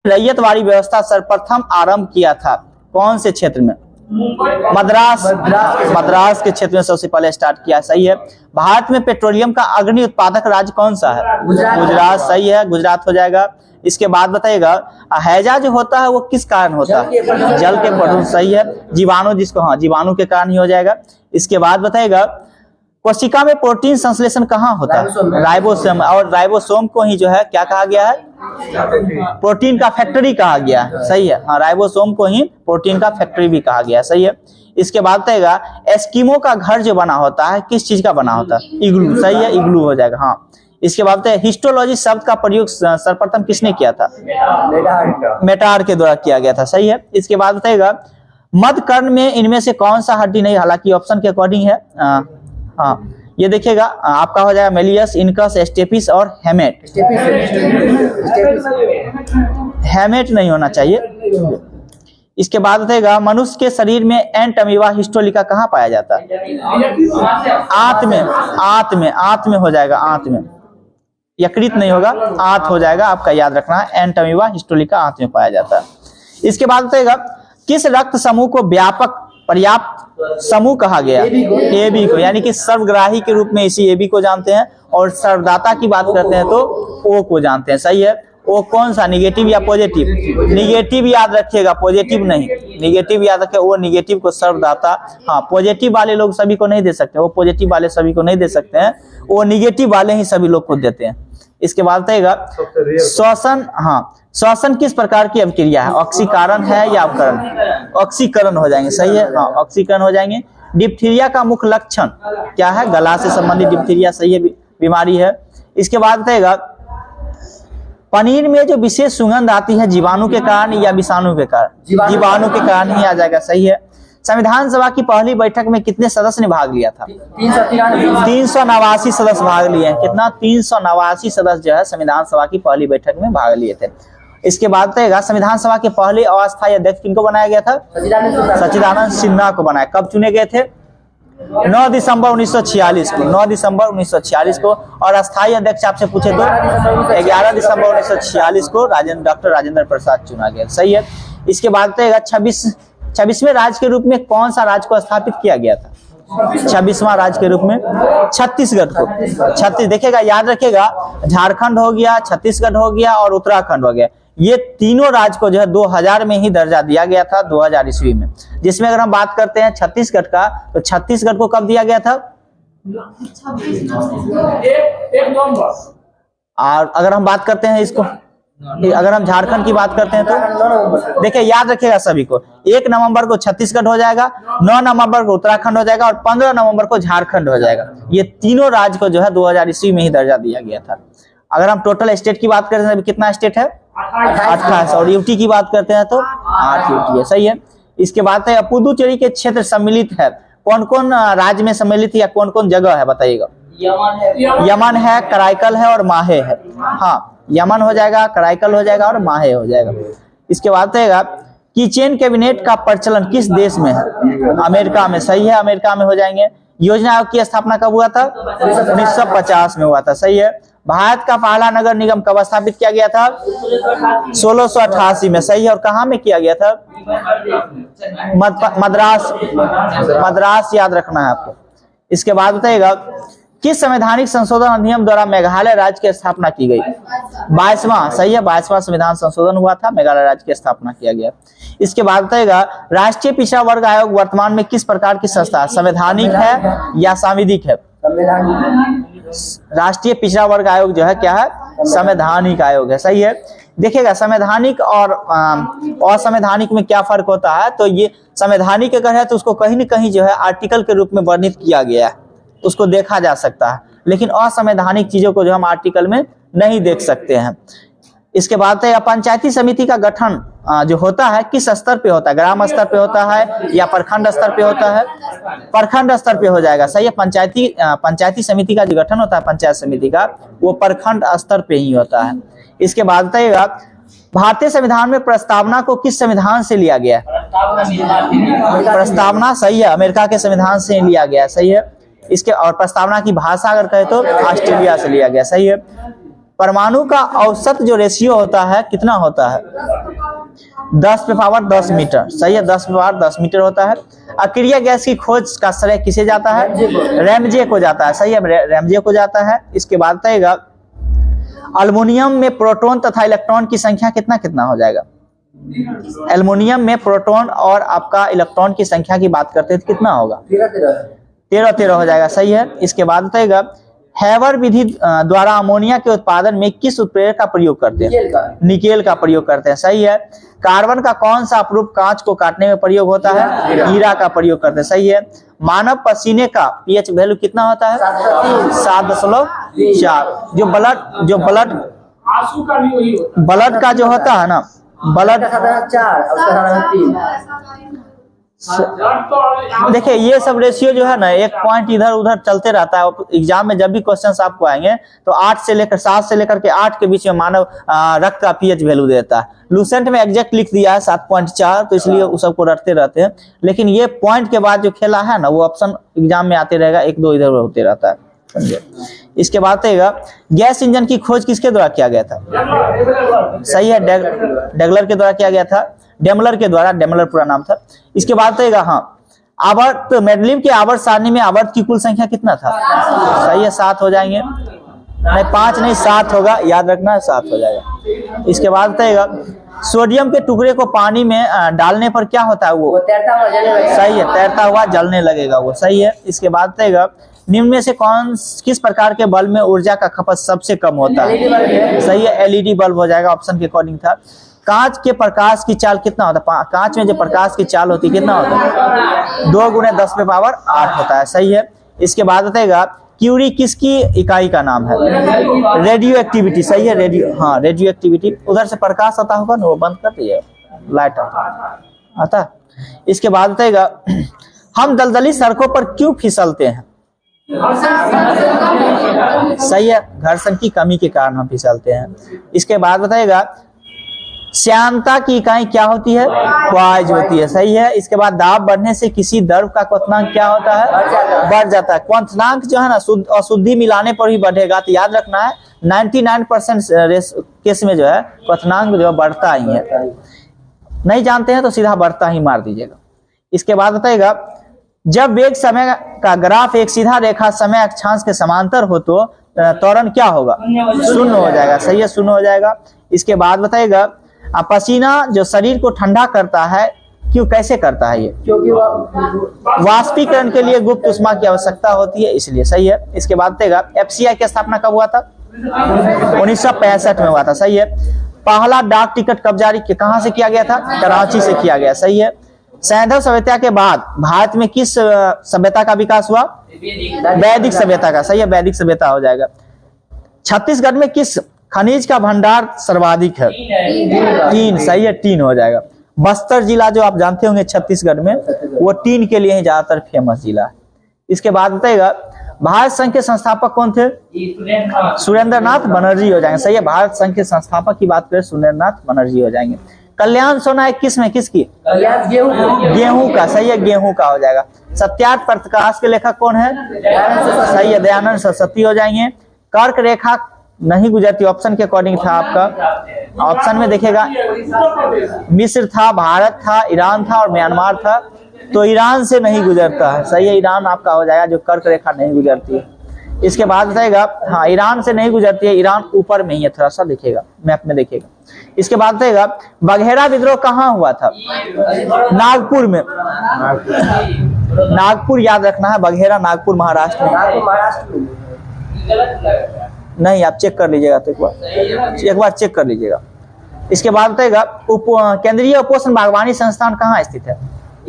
रैयतवाड़ी व्यवस्था सर्वप्रथम आरंभ किया था? कौन से क्षेत्र में? मद्रास के क्षेत्र में सबसे पहले स्टार्ट किया। सही है। भारत में पेट्रोलियम का अग्रणी उत्पादक राज्य कौन सा है? गुजरात। सही है, गुजरात हो जाएगा। इसके बाद बताइएगा, हैजा जो होता है वो किस कारण होता है? जल के प्रदूषण। सही है। जीवाणु, जिसको हाँ जीवाणु के कारण ही हो जाएगा। इसके बाद बताइएगा, कोशिका में प्रोटीन संश्लेषण कहाँ होता है? राइबोसोम। और राइबोसोम को ही जो है क्या कहा गया है? प्रोटीन का फैक्ट्री कहा गया है। सही है। हाँ, राइबोसोम को ही प्रोटीन का फैक्ट्री भी कहा गया है। सही है। इसके बाद बताएगा, एस्किमो का घर जो बना होता है किस चीज का बना होता है? इग्लू। सही है, इग्लू हो जाएगा। हाँ। इसके बाद बताइए, हिस्टोलॉजी शब्द का प्रयोग सर्वप्रथम किसने किया था? मेटार के द्वारा किया गया था। सही है। इसके बाद बताइएगा, मध्य कर्ण में इनमें से कौन सा हड्डी नहीं? हालांकि ऑप्शन के अकॉर्डिंग है। हाँ, ये देखिएगा आपका हो जाएगा मेलियस, इनकस, स्टेपिस और हेमेट। हेमेट नहीं होना चाहिए। इसके बाद बताइएगा, मनुष्य के शरीर में एंट अमीबा हिस्टोलिका कहाँ पाया जाता है? आंत में। आंत में हो जाएगा। आंत में, यकृत नहीं होगा, आंत हो जाएगा। आपका याद रखना है, एंट अमीबा हिस्टोलिका आंत में पाया जाता है। इसके बाद बताइएगा, किस रक्त समूह को व्यापक पर्याप्त समूह कहा गया? AB को, यानी कि सर्वग्राही के रूप में इसी AB को जानते हैं। और सर्वदाता की बात करते हैं तो O को जानते हैं। सही है। O कौन सा? निगेटिव या पॉजिटिव? निगेटिव याद रखिएगा, पॉजिटिव नहीं। निगेटिव याद रखिए। वो निगेटिव को सर्वदाता। हाँ, पॉजिटिव वाले लोग सभी को नहीं दे सकते, वो पॉजिटिव वाले सभी को नहीं दे सकते हैं, वो निगेटिव वाले ही सभी लोग को देते हैं। इसके बाद बताइएगा, श्वसन। हाँ, श्वसन किस प्रकार की अभिक्रिया है? ऑक्सीकरण है या अवकरण? ऑक्सीकरण हो जाएंगे। सही है। हाँ, ऑक्सीकरण हो जाएंगे। डिप्थीरिया का मुख्य लक्षण क्या है? गला से संबंधित डिप्थीरिया। सही है, बीमारी है। इसके बाद बताइएगा, पनीर में जो विशेष सुगंध आती है जीवाणु के कारण या विषाणु के कारण? जीवाणु के कारण ही आ जाएगा। सही है। संविधान सभा की पहली बैठक में कितने सदस्य ने भाग लिया था? 389 सदस्य भाग लिए हैं। कितना? 389 सदस्य जो है संविधान सभा की पहली बैठक में भाग लिए थे। इसके बाद बताइएगा, संविधान सभा के पहले अस्थायी अध्यक्ष किनको बनाया गया था? सच्चिदानंद सिन्हा को बनाया। कब चुने गए थे? 9 दिसंबर 1946 को। 9 दिसंबर 1946 को। और अस्थायी अध्यक्ष आपसे पूछे तो 11 दिसंबर 1946 को डॉक्टर राजेंद्र प्रसाद चुना गया। सही है। इसके बाद बताइएगा, 26वें राज्य के रूप में कौन सा राज्य को स्थापित किया गया था? 26वां राज्य के रूप में छत्तीसगढ़ को। छत्तीस देखिएगा, याद रखिएगा, झारखंड हो गया, छत्तीसगढ़ हो गया और उत्तराखंड हो गया। ये तीनों राज्य को जो है 2000 में ही दर्जा दिया गया था, 2000 ईस्वी में। जिसमें अगर हम बात करते हैं छत्तीसगढ़ का, तो छत्तीसगढ़ को कब दिया गया था? 1 नवंबर। और अगर हम बात करते हैं इसको, अगर हम झारखंड की बात करते हैं तो देखिए, याद रखिएगा सभी को, 1 नवंबर को छत्तीसगढ़ हो जाएगा, 9 नवंबर को उत्तराखंड हो जाएगा और 15 नवंबर को झारखंड हो जाएगा। ये तीनों राज्य को जो है 2000 ईस्वी में ही दर्जा दिया गया था। अगर हम टोटल स्टेट की बात करते हैं, कितना स्टेट है? 28। और यूटी की बात करते हैं तो 8 यूटी है। सही है। इसके बाद है, पुदुचेरी के क्षेत्र सम्मिलित है। कौन कौन राज्य में सम्मिलित है या कौन कौन जगह है बताइएगा? यमन है, कराईकल है और माहे है। हाँ, यमन हो जाएगा, कराईकल हो जाएगा और माहे हो जाएगा। इसके बाद रहेगा, किचेन कैबिनेट का प्रचलन किस देश में है? अमेरिका में। सही है, अमेरिका में हो जाएंगे। योजना आयोग की स्थापना कब हुआ था? 1950 में हुआ था। सही है। भारत का पहला नगर निगम कब स्थापित किया गया था? 1688 में। सही है। और कहाँ में किया गया था? मद्रास याद रखना है आपको। इसके बाद बताइएगा, किस संवैधानिक संशोधन अधिनियम द्वारा मेघालय राज्य की स्थापना की गई? 22वां। सही है, 22वां संविधान संशोधन हुआ था, मेघालय राज्य की स्थापना किया गया। इसके बाद बताइएगा, राष्ट्रीय पिछड़ा वर्ग आयोग वर्तमान में किस प्रकार की संस्था है? संवैधानिक है या सांविधिक है? राष्ट्रीय पिछड़ा वर्ग आयोग जो है क्या है? संवैधानिक आयोग है। सही है। देखिएगा, संवैधानिक और असंवैधानिक में क्या फर्क होता है? तो ये संवैधानिक अगर है तो उसको कहीं न कहीं जो है आर्टिकल के रूप में वर्णित किया गया है, उसको देखा जा सकता है। लेकिन असंवैधानिक चीजों को जो हम आर्टिकल में नहीं देख सकते हैं। इसके बाद है, पंचायती समिति का गठन जो होता है किस स्तर पे होता है? ग्राम स्तर पे होता है या प्रखंड स्तर पे होता है? प्रखंड स्तर पे हो जाएगा। सही है। पंचायती समिति का जो गठन होता है पंचायत समिति का, वो प्रखंड स्तर पे ही होता है। इसके बाद बताइएगा, भारतीय संविधान में प्रस्तावना को किस संविधान से लिया गया है? प्रस्तावना। सही है, अमेरिका के संविधान से लिया गया है। सही है। इसके और प्रस्तावना की भाषा अगर कहे तो ऑस्ट्रेलिया से लिया गया। सही है। परमाणु का औसत जो रेशियो होता है कितना होता है? 10⁻10 मीटर। सही है, 10⁻10 मीटर होता है। अक्रिय गैस की खोज का श्रेय किसे जाता है? रैमजे को जाता है। सही है, रैमजे को जाता है। इसके बाद बताइएगा अल्युमिनियम में प्रोटॉन तथा इलेक्ट्रॉन की संख्या कितना कितना हो जाएगा? एल्युमिनियम में प्रोटॉन और आपका इलेक्ट्रॉन की संख्या की बात करते हैं तो कितना होगा? 13 हो जाएगा। सही है। इसके बाद बताइएगा हैबर विधि द्वारा अमोनिया के उत्पादन में किस उत्प्रेरक का प्रयोग करते हैं? निकेल का प्रयोग करते हैं। सही है। कार्बन का कौन सा अपरूप कांच को काटने में प्रयोग होता है? हीरा का प्रयोग करते हैं। सही है। मानव पसीने का पीएच वैल्यू कितना होता है? 7.4। जो ब्लड का जो होता है ना, ब्लड देखिए ये सब रेशियो जो है ना, एक पॉइंट इधर उधर चलते रहता है। एग्जाम में जब भी क्वेश्चंस आपको आएंगे तो 7 से लेकर के 8 के बीच में मानव रक्त का पीएच वैल्यू देता है। लूसेंट में एग्जैक्ट लिख दिया है 7.4, तो इसलिए उस सबको रटते रहते हैं। लेकिन ये पॉइंट के बाद जो खेला है ना, वो ऑप्शन एग्जाम में आते रहेगा, 1-2 इधर उधर होते रहता है। समझे। इसके बाद गैस इंजन की खोज किसके द्वारा किया गया था? सही है, डेगलर के द्वारा किया गया था। डेमलर के द्वारा, डेमलर पूरा नाम था। इसके बाद आवर्त मेंडलीव के आवर्त सारणी में आवर्त की कुल संख्या कितना था? सही है, 7 हो जाएंगे। नहीं 5 नहीं 7 होगा, याद रखना है, 7 हो जाएगा। इसके बाद सोडियम के टुकड़े को पानी में डालने पर क्या होता है? वो तैरता हुआ जलने लगेगा। सही है, तैरता हुआ जलने लगेगा वो। सही है। इसके बाद निम्न में से किस प्रकार के बल्ब में ऊर्जा का खपत सबसे कम होता है? सही है, एलईडी बल्ब हो जाएगा, ऑप्शन के अकॉर्डिंग था। कांच के प्रकाश की चाल कितना होता है? कांच में जो प्रकाश की चाल होती है कितना होता है? 2 × 10⁻8 होता है। सही है। इसके बाद बताएगा क्यूरी किसकी इकाई का नाम है? Radio activity. सही है, रेडियो एक्टिविटी। उधर से प्रकाश आता होगा ना, वो बंद कर दीजिए, लाइट आता। इसके बाद बताएगा हम दलदली सड़कों पर क्यों फिसलते हैं? सही है, घर्षण की कमी के कारण हम फिसलते हैं। इसके बाद बताएगा श्यानता की इकाई क्या होती है? क्वाइज होती है। सही है। इसके बाद दाब बढ़ने से किसी द्रव का क्वथनांक क्या होता है? बढ़ जाता है। क्वथनांक जो है ना, अशुद्धि मिलाने पर ही बढ़ेगा, तो याद रखना है 99% केस में जो है क्वथनांक जो बढ़ता ही है। नहीं जानते हैं तो सीधा बढ़ता ही मार दीजिएगा। इसके बाद बताएगा जब वेग समय का ग्राफ एक सीधा रेखा समय अक्षांश के समांतर हो तो त्वरण क्या होगा? 0 हो जाएगा। सही है, 0 हो जाएगा। इसके बाद बताएगा पसीना जो शरीर को ठंडा करता है, क्यों, कैसे करता है? ये क्योंकि वाष्पीकरण के लिए गुप्त ऊष्मा की आवश्यकता होती है, इसलिए। सही है। इसके बाद बताएगा एफसीआई की स्थापना कब हुआ था? 1965 में हुआ था। सही है। पहला डाक टिकट कब जारी, कहां से किया गया था? कराची से किया गया। सही है। सैंधव सभ्यता के बाद भारत में किस सभ्यता का विकास हुआ? वैदिक सभ्यता का। सही है, वैदिक सभ्यता हो जाएगा। छत्तीसगढ़ में किस खनिज का भंडार सर्वाधिक है? टीन। सही है, टीन हो जाएगा। बस्तर जिला जो आप जानते होंगे छत्तीसगढ़ में, वो टीन के लिए ही ज्यादातर फेमस जिला है। इसके बाद बताएगा भारत संघ के संस्थापक कौन थे? सुरेंद्रनाथ बनर्जी हो जाएंगे। सही है, भारत संघ के संस्थापक की बात करें सुरेंद्रनाथ बनर्जी हो जाएंगे। कल्याण सोना है किस में, किसकी? गेहूं का। सही है, गेहूं का हो जाएगा। सत्यार्थ प्रकाश के लेखक कौन है? सही है, दयानंद सरस्वती हो जाएंगे। कर्क रेखा नहीं गुजरती, ऑप्शन के अकॉर्डिंग था आपका। ऑप्शन में देखिएगा मिस्र था, भारत था, ईरान था और म्यांमार था, तो ईरान से नहीं गुजरता है। सही है, ईरान आपका हो जाएगा, जो कर्क रेखा नहीं गुजरती है। इसके बाद बताएगा ईरान से नहीं गुजरती है, ईरान ऊपर में ही है, थोड़ा सा देखिएगा मैप में देखिएगा। इसके बाद बताएगा बघेरा विद्रोह कहाँ हुआ था? नागपुर में। नागपुर याद रखना है, बघेरा नागपुर महाराष्ट्र में। नहीं, आप चेक कर लीजिएगा, तो एक बार चेक कर लीजिएगा। इसके बाद बताएगा केंद्रीय उपोषण बागवानी संस्थान कहाँ स्थित है?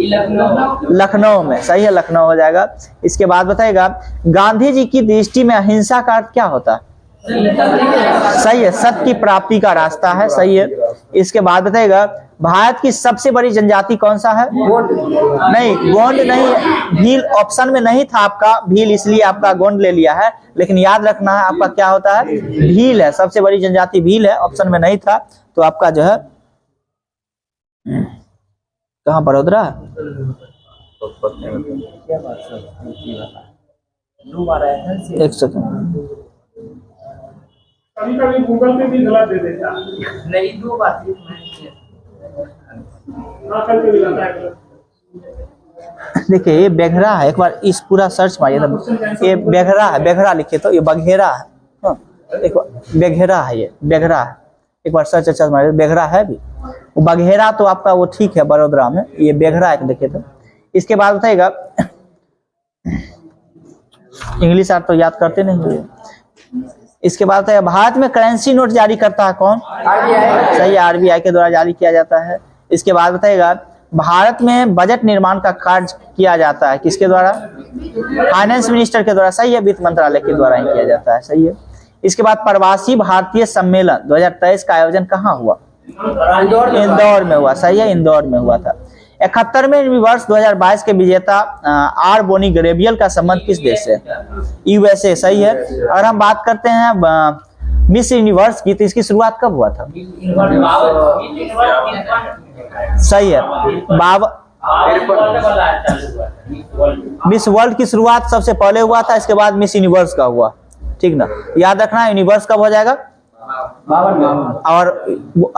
लखनऊ में। सही है, लखनऊ हो जाएगा। इसके बाद बताएगा गांधी जी की दृष्टि में अहिंसा का अर्थ क्या होता है? सही है, सत्य की प्राप्ति का रास्ता है। सही है। इसके बाद बताएगा भारत की सबसे बड़ी जनजाति कौन सा है? नहीं, गोंड नहीं, भील ऑप्शन में नहीं था आपका, भील इसलिए आपका गोंड ले लिया है, लेकिन याद रखना है आपका क्या होता है? भील है, सबसे बड़ी जनजाति भील है, ऑप्शन में नहीं था, तो आपका जो है कहाँ, बड़ोदरा? एक सेकंड, कभी कभी गूगल पे भी गलत दे देता है। नहीं, 2 बार हाँ, कल पे भी आता है गलत। देखिए ये बेघरा है, एक बार इस पूरा सर्च मारिए तो ये बेघरा है, बेघरा लिखे तो ये बघेरा है। हाँ, एक बार बेघेरा है, ये बेघरा है, एक बार सर्च अच्छा मारिए, बेघरा है भी। वो बघेरा तो आपका वो ठीक है बड़ोदरा में, ये बेघरा एक देखे तो। इसके बाद बताइएगा, इंग्लिश आप तो याद करते नहीं हुए। इसके बाद बताइएगा, भारत में करेंसी नोट जारी करता है कौन? सही है, आरबीआई के द्वारा जारी किया जाता है। इसके बाद बताइएगा, भारत में बजट निर्माण का कार्य किया जाता है किसके द्वारा? फाइनेंस मिनिस्टर के द्वारा। सही है, वित्त मंत्रालय के द्वारा ही किया जाता है। सही है। इसके बाद प्रवासी भारतीय सम्मेलन 2023 का आयोजन कहाँ हुआ? इंदौर में हुआ। सही है, इंदौर में हुआ था। 71वें वर्ष 2022 के विजेता आर बोनी ग्रेबियल का संबंध किस देश से? यूएसए। सही है। अगर हम बात करते हैं मिस यूनिवर्स की, तो इसकी शुरुआत कब हुआ था? सही है, मिस वर्ल्ड की शुरुआत सबसे पहले हुआ था, इसके बाद मिस यूनिवर्स का हुआ। ठीक ना, याद रखना यूनिवर्स कब हो जाएगा? और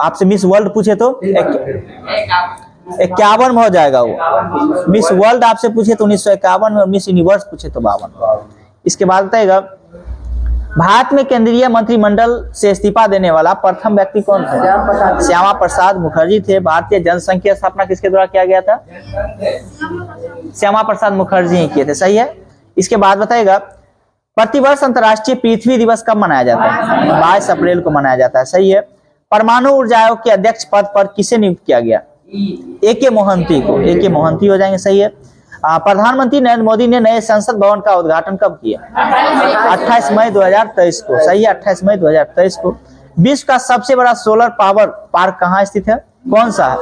आपसे मिस वर्ल्ड पूछे तो 51 में हो जाएगा वो। मिस वर्ल्ड आपसे पूछे तो 1951 में, और मिस यूनिवर्स पूछे तो 52। इसके बाद बताएगा, भारत में केंद्रीय मंत्रिमंडल से इस्तीफा देने वाला प्रथम व्यक्ति कौन थे? श्यामा प्रसाद मुखर्जी थे। भारतीय जनसंघ की स्थापना किसके द्वारा किया गया था? श्यामा प्रसाद मुखर्जी ही किए थे। सही है। इसके बाद बताएगा, प्रतिवर्ष अंतर्राष्ट्रीय पृथ्वी दिवस कब मनाया जाता है? 22 अप्रैल को मनाया जाता है। सही है। परमाणु ऊर्जा आयोग के अध्यक्ष पद पर किसे नियुक्त किया गया? ए.के. मोहंती को। ए.के. मोहंती हो जाएंगे। सही है। प्रधानमंत्री नरेंद्र मोदी ने नए संसद भवन का उद्घाटन कब किया? 28 मई 2023 को। सही है, 28 मई 2023 को। विश्व का सबसे बड़ा सोलर पावर पार्क कहाँ स्थित है? कौन सा है?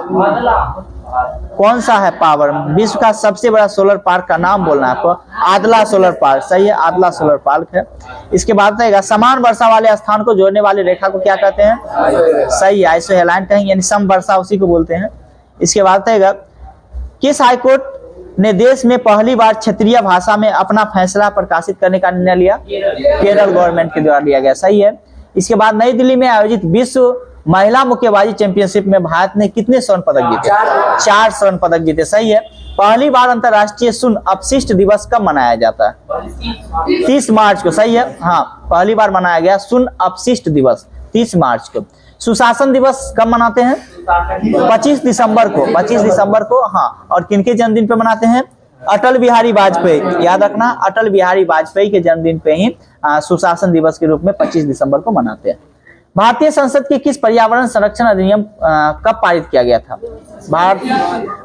कौन सा है पावर? विश्व का सबसे बड़ा सोलर पार्क का नाम बोलना है आपको। आदला सोलर पार्क। सही है, आदला सोलर पार्क है। इसके बाद बताएगा, समान वर्षा वाले स्थान को जोड़ने वाली रेखा को क्या कहते हैं? सही है, आइसो हेलाइन कहेंगे, यानी सम वर्षा उसी को बोलते हैं। इसके बाद बताएगा, किस हाईकोर्ट ने देश में पहली बार क्षेत्रीय भाषा में अपना फैसला प्रकाशित करने का निर्णय लिया? केरल गवर्नमेंट के द्वारा लिया गया। सही है। इसके बाद, नई दिल्ली में आयोजित विश्व महिला मुक्केबाजी चैंपियनशिप में भारत ने कितने स्वर्ण पदक जीते? 4 स्वर्ण पदक जीते। सही है। पहली बार अंतर्राष्ट्रीय शून्य अपशिष्ट दिवस कब मनाया जाता है? 30 मार्च को। सही है। हाँ, पहली बार मनाया गया शून्य अपशिष्ट दिवस 30 मार्च को। सुशासन दिवस कब मनाते हैं? 25 दिसंबर को। 25 दिसंबर को। हाँ, और किनके जन्मदिन पे मनाते हैं? अटल बिहारी वाजपेयी। याद रखना, अटल बिहारी वाजपेयी के जन्मदिन पे ही सुशासन दिवस के रूप में 25 दिसंबर को मनाते हैं। भारतीय संसद के किस पर्यावरण संरक्षण अधिनियम कब पारित किया गया था?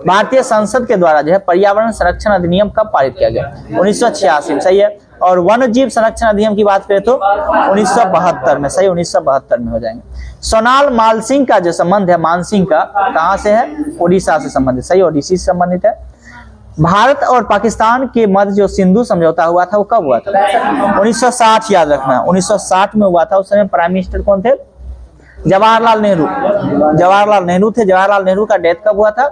भारतीय संसद के द्वारा जो है पर्यावरण संरक्षण अधिनियम कब पारित किया गया? 1986 में। सही है। और वन्य जीव संरक्षण अधिनियम की बात करें तो 1972 में। सही, 1972 में हो जाएंगे। सोनाल मालसिंह का जो संबंध है, मानसिंह का, कहाँ से है? ओडिशा से संबंधित। सही, ओडिसी से संबंधित है। भारत और पाकिस्तान के मध्य जो सिंधु समझौता हुआ था वो कब हुआ था? 1960। याद रखना, 1960 में हुआ था। उस समय प्राइम मिनिस्टर कौन थे? जवाहरलाल नेहरू। जवाहरलाल नेहरू थे। जवाहरलाल नेहरू का डेथ कब हुआ था?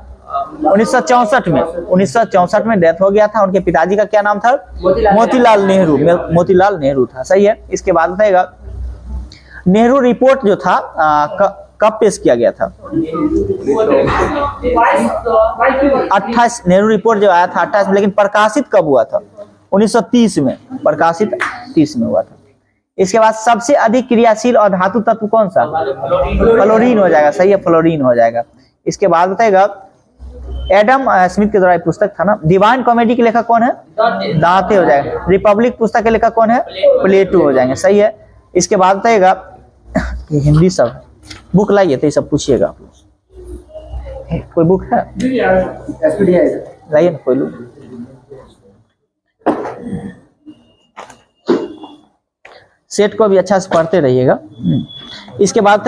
1964 में। 1964 में डेथ हो गया था। उनके पिताजी का क्या नाम था? मोतीलाल नेहरू। मोतीलाल नेहरू था। सही है। इसके बाद बताएगा, नेहरू रिपोर्ट जो था कब पेश किया गया था? 28। नेहरू रिपोर्ट जो आया था 28 में, लेकिन प्रकाशित कब हुआ था? 1930 में। प्रकाशित 30 में हुआ था। इसके बाद, सबसे अधिक क्रियाशील और धातु तत्व कौन सा? फ्लोरीन हो जाएगा। सही है, फ्लोरीन हो जाएगा। इसके बाद बताएगा, एडम स्मिथ के द्वारा पुस्तक था ना, डिवाइन कॉमेडी के लेखक कौन है? दांते हो जाएगा। रिपब्लिक पुस्तक के लेखक कौन है? प्लेटो हो जाएंगे। सही है। इसके बाद बताएगा, हिंदी सब बुक लाइए तो ये सब पूछिएगा आप लोग। कोई बुक है? लाइए ना कोई लोग। सेट को भी अच्छा से पढ़ते रहिएगा। इसके बाद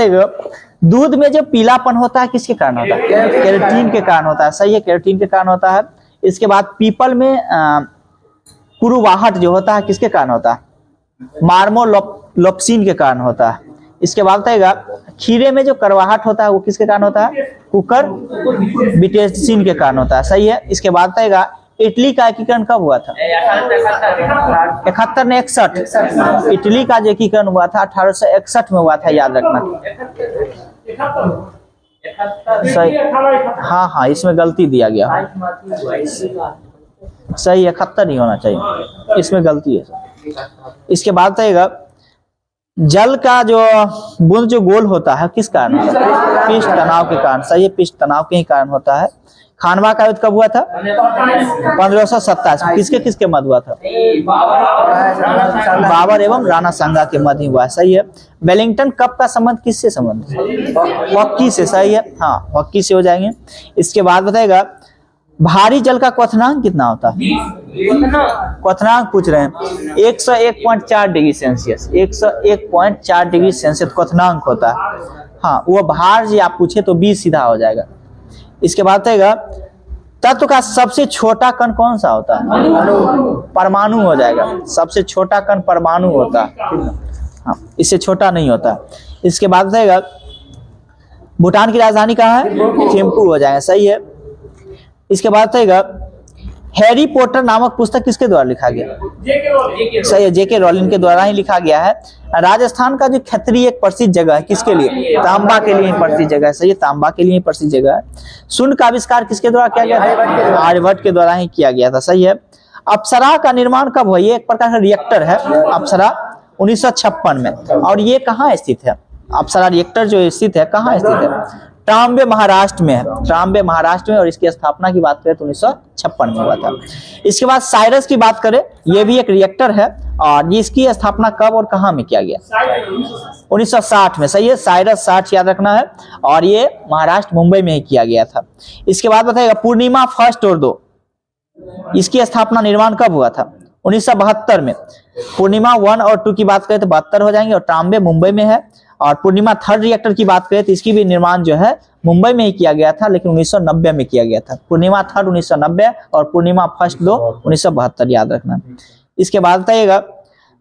दूध में जो पीलापन होता है किसके कारण होता है? केराटिन के कारण होता है। सही है, केराटिन के कारण होता है। इसके बाद, पीपल में कुरुवाहट जो होता है किसके कारण होता है? मार्मोलोप्सिन के कारण होता है। इसके बाद बताएगा, खीरे में जो करवाहट होता है वो किसके कारण होता है? कुकर बिटेसिन के कारण होता है। सही है। इसके बाद बताएगा, इटली का एकीकरण कब हुआ था? 71 ने 61। इटली का जो एकीकरण हुआ था 1861 में हुआ था, याद रखना। सही, हाँ हाँ, इसमें गलती दिया गया, सही 71 नहीं होना चाहिए, इसमें गलती है सर। इसके बाद रहेगा जल का जो बूंद जो गोल होता है किस कारण होता है? पृष्ठ तनाव के कारण, सही है, पृष्ठ तनाव के ही कारण होता है। खानवा का युद्ध कब हुआ था? 1527। किसके किसके मध्य हुआ था? बाबर एवं राणा सांगा के मध्य हुआ, सही है। वेलिंगटन कप का संबंध किससे संबंध? हॉकी से, सही है, हाँ हॉकी से हो जाएंगे। इसके बाद बताएगा भारी जल का क्वथनांक कितना होता है? क्वथनांक पूछ रहे हैं, 101.4 डिग्री सेल्सियस, 101.4 डिग्री सेल्सियस क्वथनांक होता है। हाँ, वो भार जी आप पूछे तो 20 सीधा हो जाएगा। इसके बाद रहेगा तत्व का सबसे छोटा कण कौन सा होता है? परमाणु हो जाएगा, सबसे छोटा कण परमाणु होता है, हाँ इससे छोटा नहीं होता। इसके बाद रहेगा भूटान की राजधानी कहाँ है? थिम्पू हो जाएगा, सही है। इसके बाद रहेगा हैरी पॉटर नामक पुस्तक किसके द्वारा लिखा गया? सही है, जेके रोलिंग के द्वारा ही लिखा गया है। राजस्थान का जो खत्री एक प्रसिद्ध जगह है, किसके लिए? तांबा के लिए प्रसिद्ध जगह है, सही है, तांबा के लिए प्रसिद्ध जगह है। शून्य का आविष्कार किसके द्वारा किया गया था? आर्यभट्ट के द्वारा ही किया गया था, सही है। अप्सरा का निर्माण कब हुआ? ये एक प्रकार का रिएक्टर है, अप्सरा 1956 में। और ये कहाँ स्थित है? अप्सरा रिएक्टर जो स्थित है कहाँ स्थित है? ट्राम्बे महाराष्ट्र में है, ट्राम्बे महाराष्ट्र में। और इसकी स्थापना की बात करें तो 1956 में हुआ था। इसके बाद साइरस की बात करें, ये भी एक रिएक्टर है और इसकी स्थापना कब और कहाँ में किया गया? 1960 में, सही है, साइरस 60 याद रखना है। और ये महाराष्ट्र मुंबई में ही किया गया था। इसके बाद बताइएगा पूर्णिमा 1 और 2, इसकी स्थापना निर्माण कब हुआ था? 1972 में। पूर्णिमा 1 और 2 की बात करें तो 72 हो जाएंगे और ट्राम्बे मुंबई में है। और पूर्णिमा 3rd रिएक्टर की बात करें तो इसकी भी निर्माण जो है मुंबई में ही किया गया था, लेकिन 1990 में किया गया था। पूर्णिमा 3rd 1990 और पूर्णिमा 1st 2 1972 याद रखना। इसके बाद बताइएगा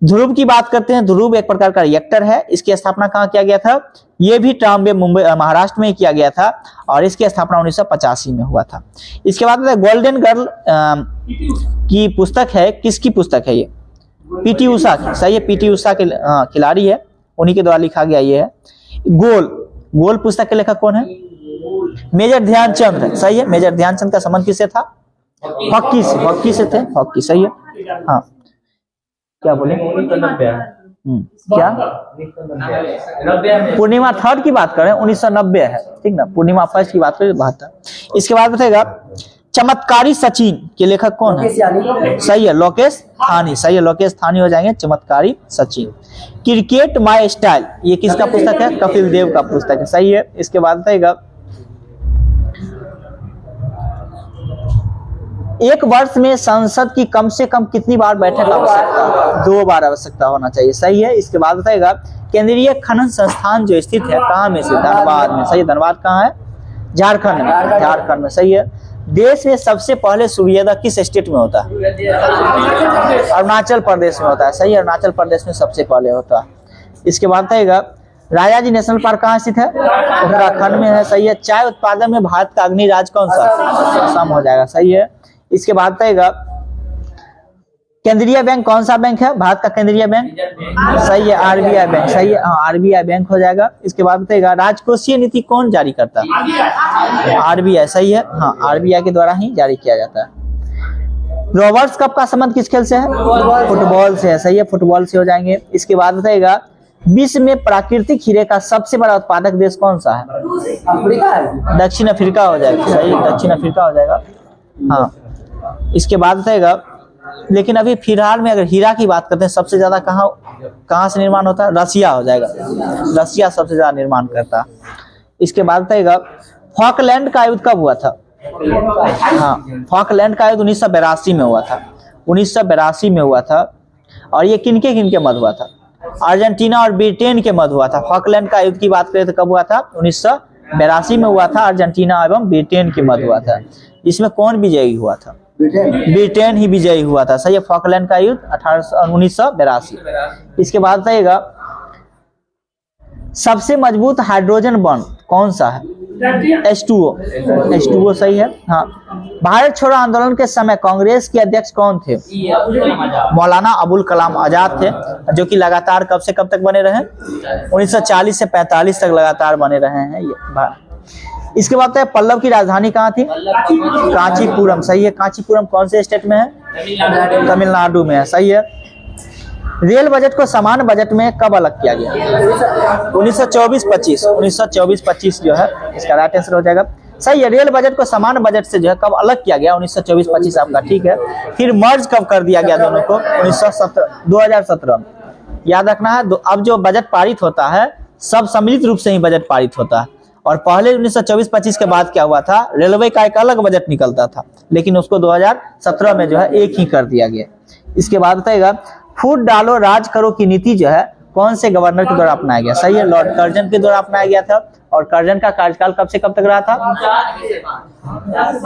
ध्रुव की बात करते हैं। ध्रुव एक प्रकार का रिएक्टर है, इसकी स्थापना कहाँ किया गया था? ये भी ट्राम्बे मुंबई महाराष्ट्र में ही किया गया था और इसकी स्थापना 1985 में हुआ था। इसके बाद गोल्डन गर्ल की पुस्तक है, किसकी पुस्तक है ये? पीटी उषा की, सही है, पीटी उषा के खिलाड़ी है, उन्हीं के द्वारा लिखा गया ये है। गोल पुस्तक के लेखक कौन है? मेजर ध्यानचंद है, सही है। मेजर ध्यानचंद का संबंध किससे था? हॉकी से, हॉकी से थे, हॉकी, सही है। हाँ क्या बोले? क्या पूर्णिमा 3rd की बात करें 1990 है, ठीक ना। पूर्णिमा 1st की बात करें 72। इसके बाद बताएगा चमत्कारी सचिन के लेखक कौन है? सही है, लोकेश थानी, सही है, लोकेश थानी हो जाएंगे चमत्कारी सचिन। क्रिकेट माय स्टाइल, ये किसका पुस्तक है? कपिल देव का पुस्तक है, सही है। इसके बाद बताएगा एक वर्ष में संसद की कम से कम कितनी बार बैठक आवश्यकता? 2 बार आवश्यकता होना चाहिए, सही है। इसके बाद बताएगा केंद्रीय खनन संस्थान जो स्थित है कहाँ में? से धनबाद में, सही है। धनबाद कहाँ है? झारखंड में, झारखंड में, सही है। देश में सबसे पहले सूर्योदय किस स्टेट में होता है? अरुणाचल प्रदेश में होता है, सही है, अरुणाचल प्रदेश में सबसे पहले होता है। इसके बाद बताइएगा राजाजी नेशनल पार्क कहाँ स्थित है? उत्तराखंड में है, सही है। चाय उत्पादन में भारत का अग्रणी राज्य कौन सा? असम हो जाएगा, सही है। इसके बाद बताइएगा केंद्रीय बैंक कौन सा बैंक है? भारत का केंद्रीय बैंक, सही है, आरबीआई बैंक, सही है, हाँ आरबीआई बैंक हो जाएगा। इसके बाद बताइएगा राजकोषीय नीति कौन जारी करता है? आरबीआई, सही है, हाँ आरबीआई के द्वारा ही जारी किया जाता है। रॉबर्ट्स कप का संबंध किस खेल से है? फुटबॉल से है, सही है, फुटबॉल से हो जाएंगे। इसके बाद बताइएगा विश्व में प्राकृतिक हीरे का सबसे बड़ा उत्पादक देश कौन सा है? अफ्रीका है, दक्षिण अफ्रीका हो जाएगा, सही, दक्षिण अफ्रीका हो जाएगा, हाँ। इसके बाद बताइएगा लेकिन अभी फिलहाल में अगर हीरा की बात करते हैं सबसे ज्यादा कहाँ से निर्माण होता है? रसिया हो जाएगा, रसिया सबसे ज्यादा निर्माण करता है। इसके बाद बताइएगा फॉकलैंड का युद्ध कब हुआ था? हाँ, फॉकलैंड का युद्ध 1982 में हुआ था, 1982 में हुआ था। और ये किनके मध्य हुआ था? अर्जेंटीना और ब्रिटेन के मध्य हुआ था। फॉकलैंड का युद्ध की बात करें तो कब हुआ था? 1982 में हुआ था, अर्जेंटीना एवं ब्रिटेन के मध्य हुआ था। इसमें कौन विजयी हुआ था? ब्रिटेन ही विजयी हुआ था, सही है। फॉकलैंड का युद्ध 1982। इसके बाद बताइएगा सबसे मजबूत हाइड्रोजन बॉन्ड कौन सा है? H2O सही है। हाँ, भारत छोड़ो आंदोलन के समय कांग्रेस के अध्यक्ष कौन थे? मौलाना अबुल कलाम आजाद थे, जो कि लगातार कब से कब तक बने रहे? 1940 से 45 तक लगातार बने रहे हैं ये। इसके बाद पल्लव की राजधानी कहाँ थी? कांचीपुरम सही है। कांचीपुरम कौन से स्टेट में है? तमिलनाडु में है, सही है। रेल बजट को सामान्य बजट में कब अलग किया गया? 1924-25। 1924-25 जो है इसका राइट आंसर हो जाएगा, सही है। रेल बजट को सामान्य बजट से जो है कब अलग किया गया? 1924-25 आपका ठीक है। फिर मर्ज कब कर दिया गया दोनों को? 2017 में। याद रखना है, अब जो बजट पारित होता है सब सम्मिलित रूप से ही बजट पारित होता है। और पहले 1924-25 के बाद क्या हुआ था? रेलवे का एक अलग बजट निकलता था, लेकिन उसको 2017 में जो है एक ही कर दिया गया। इसके बाद बताएगा, फूट डालो राज करो की नीति जो है कौन से गवर्नर के द्वारा अपनाया गया? सही है, लॉर्ड कर्जन के द्वारा अपनाया गया था। और कर्जन का कार्यकाल कब से कब तक रहा था?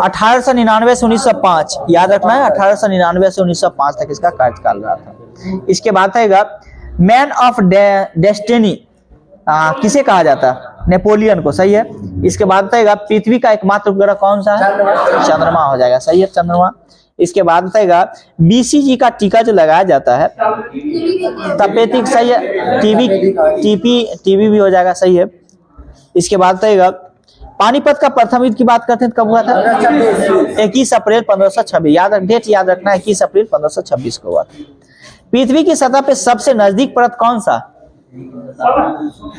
1899 से 1905। याद रखना है, 1899 से 1905 तक इसका कार्यकाल रहा था। इसके बाद आएगा, मैन ऑफ डेस्टिनी किसे कहा जाता है? नेपोलियन को, सही है। इसके बाद बताएगा, पृथ्वी का एकमात्र उपग्रह कौन सा है? चंद्रमा हो जाएगा, सही है, चंद्रमा। इसके बाद बताएगा, BCG का टीका जो लगाया जाता है तपेदिक, सही है। टीबी भी हो जाएगा, सही है। इसके बाद बताएगा, पानीपत का प्रथम युद्ध की बात करते हैं कब हुआ था? 21 अप्रैल 1526। डेट याद रखना है, 21 अप्रैल 1526 को हुआ था। पृथ्वी की सतह पे सबसे नजदीक परत कौन सा?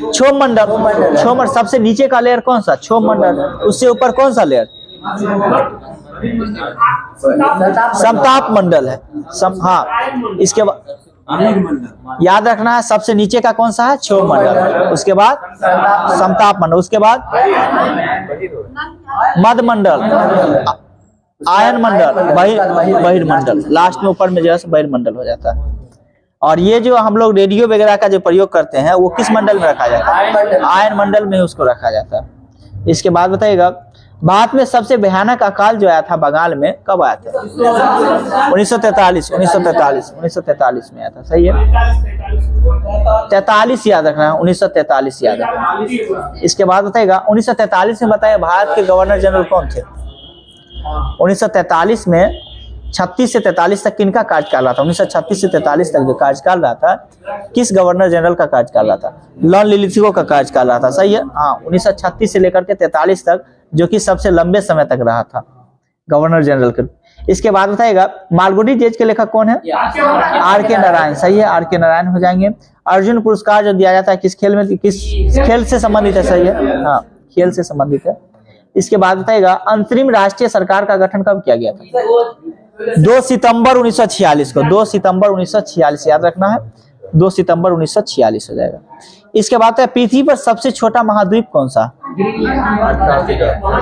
क्षोमंडल। सबसे नीचे का लेयर कौन सा? क्षोमंडल। उससे ऊपर कौन सा लेयर? समताप मंडल है। हाँ, इसके बाद याद रखना है, सबसे नीचे का कौन सा है? क्षोमंडल। उसके बाद समताप मंडल। उसके बाद मध्यमंडल, आयन मंडल, बहिर्मंडल। लास्ट में ऊपर में जो है बहिर्मंडल हो जाता है। और ये जो हम लोग रेडियो वगैरह का जो प्रयोग करते हैं वो किस मंडल में रखा जाता है? आयन मंडल में उसको रखा जाता है। इसके बाद बताइएगा, भारत में सबसे भयानक अकाल जो आया था बंगाल में कब आया था? 1943 में आया था, सही है। 43 याद रखना है, 1943 याद रखना। इसके बाद बताइएगा, 1943 में बताया भारत के गवर्नर जनरल कौन थे? 1943 में 36 से 43 तक किनका कार्यकाल रहा था? 1936 से 43 तक जो कार्यकाल रहा था, किस गवर्नर जनरल का कार्यकाल रहा था? लॉर्ड लिलिथगो का कार्यकाल रहा था, सही है। हाँ, 1936 से लेकर के 43 तक, जो कि सबसे लंबे समय तक रहा था गवर्नर जनरल के। इसके बाद बताएगा, मालगुडी डेज के लेखक कौन है? R.K. नारायण, सही है, R.K. नारायण हो जाएंगे। अर्जुन पुरस्कार जो दिया जाता है किस खेल में, किस खेल से संबंधित है? सही है, हाँ, खेल से संबंधित है। इसके बाद बताएगा, अंतरिम राष्ट्रीय सरकार का गठन कब किया गया था? 2 सितंबर 1946 को। 2 सितंबर 1946 याद रखना है, 2 सितंबर 1946 हो जाएगा। इसके बाद है, पृथ्वी पर सबसे छोटा महाद्वीप कौन सा?